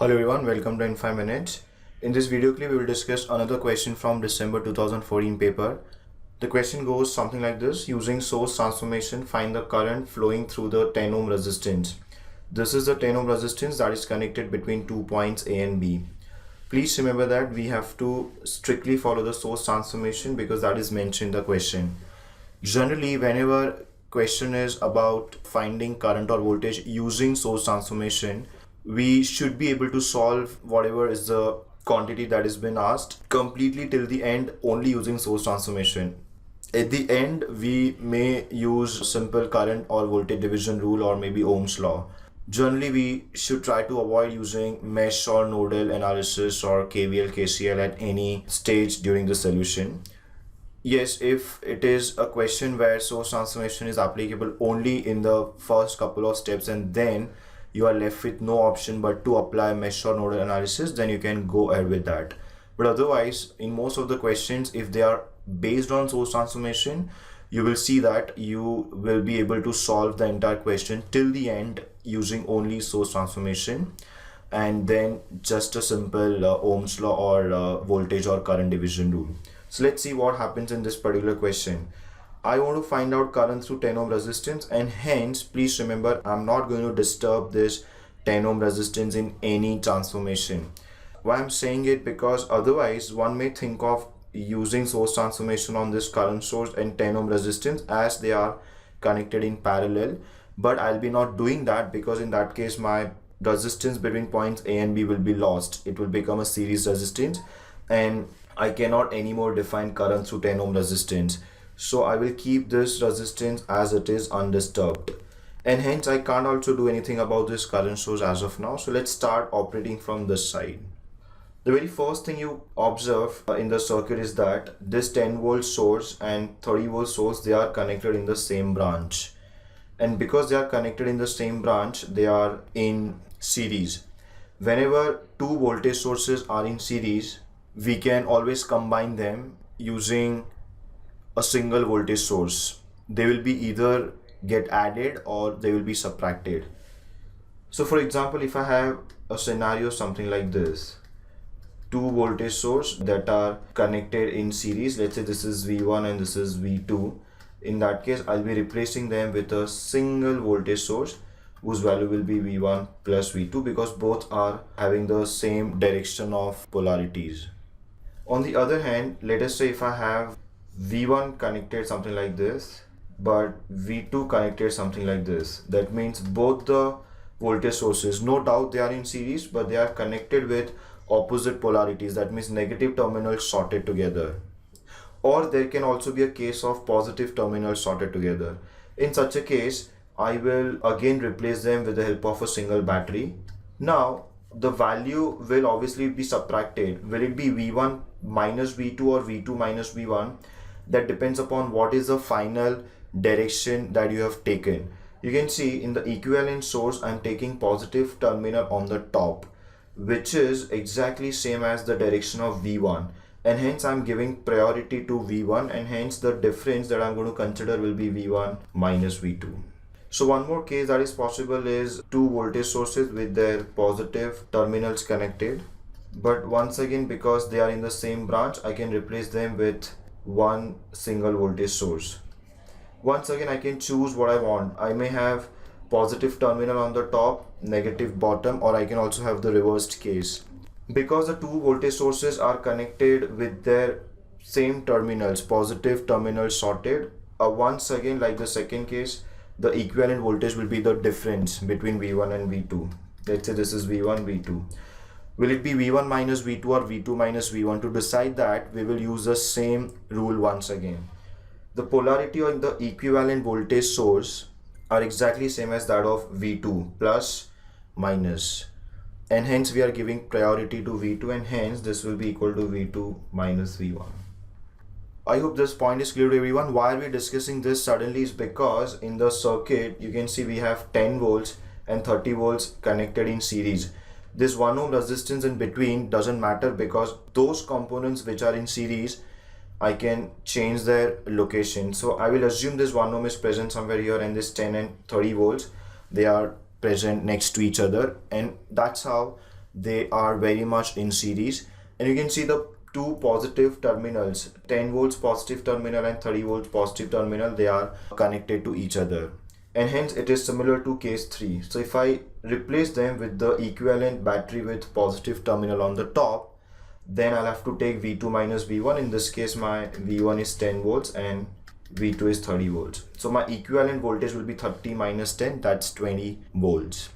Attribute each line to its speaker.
Speaker 1: Hello everyone, welcome to In 5 Minutes. In this video clip, we will discuss another question from December 2014 paper. The question goes something like this: using source transformation, find the current flowing through the 10 ohm resistance. This is the 10 ohm resistance that is connected between 2 points A and B. Please remember that we have to strictly follow the source transformation because that is mentioned in the question. Generally, whenever question is about finding current or voltage using source transformation, we should be able to solve whatever is the quantity that has been asked completely till the end only using source transformation. At the end, we may use simple current or voltage division rule or maybe Ohm's law. Generally, we should try to avoid using mesh or nodal analysis or KVL, KCL at any stage during the solution. Yes, if it is a question where source transformation is applicable only in the first couple of steps and then you are left with no option but to apply mesh or nodal analysis, then you can go ahead with that. But otherwise, in most of the questions, if they are based on source transformation, you will see that you will be able to solve the entire question till the end using only source transformation and then just a simple Ohm's law or voltage or current division rule. So let's see what happens in this particular question. I want to find out current through 10 ohm resistance, and hence please remember I'm not going to disturb this 10 ohm resistance in any transformation. Why I'm saying it, because otherwise one may think of using source transformation on this current source and 10 ohm resistance as they are connected in parallel, but I'll be not doing that because in that case my resistance between points A and B will be lost. It will become a series resistance and I cannot anymore define current through 10 ohm resistance. So I will keep this resistance as it is undisturbed. And hence I can't also do anything about this current source as of now. So let's start operating from this side. The very first thing you observe in the circuit is that this 10 volt source and 30 volt source, they are connected in the same branch. And because they are connected in the same branch, they are in series. Whenever two voltage sources are in series, we can always combine them using a single voltage source. They will be either get added or they will be subtracted. So for example, if I have a scenario something like this, two voltage source that are connected in series, let's say this is V1 and this is V2. In that case, I'll be replacing them with a single voltage source whose value will be V1 plus V2 because both are having the same direction of polarities. On the other hand, let us say if I have V1 connected something like this, but V2 connected something like this. That means both the voltage sources, no doubt they are in series, but they are connected with opposite polarities. That means negative terminals sorted together. Or there can also be a case of positive terminals sorted together. In such a case, I will again replace them with the help of a single battery. Now, the value will obviously be subtracted. Will it be V1 minus V2 or V2 minus V1? That depends upon what is the final direction that you have taken. You can see in the equivalent source I'm taking positive terminal on the top, which is exactly same as the direction of V1, and hence I'm giving priority to V1, and hence the difference that I'm going to consider will be V1 minus V2. So one more case that is possible is two voltage sources with their positive terminals connected, but once again because they are in the same branch, I can replace them with one single voltage source. Once again I can choose what I want. I may have positive terminal on the top, negative bottom, or I can also have the reversed case. Because the two voltage sources are connected with their same terminals, positive terminals sorted, once again like the second case, the equivalent voltage will be the difference between V1 and V2. Let's say this is V1, V2. Will it be V1 minus V2 or V2 minus V1? To decide that, we will use the same rule once again. The polarity on the equivalent voltage source are exactly same as that of V2, plus, minus. And hence we are giving priority to V2, and hence this will be equal to V2 minus V1. I hope this point is clear to everyone. Why are we discussing this suddenly is because in the circuit, you can see we have 10 volts and 30 volts connected in series. This 1 ohm resistance in between doesn't matter because those components which are in series, I can change their location. So I will assume this 1 ohm is present somewhere here and this 10 and 30 volts, they are present next to each other, and that's how they are very much in series, and you can see the two positive terminals, 10 volts positive terminal and 30 volts positive terminal, they are connected to each other, and hence it is similar to case 3. So if I replace them with the equivalent battery with positive terminal on the top, then I'll have to take V2 minus V1. In this case, my V1 is 10 volts and V2 is 30 volts. So my equivalent voltage will be 30 minus 10, that's 20 volts.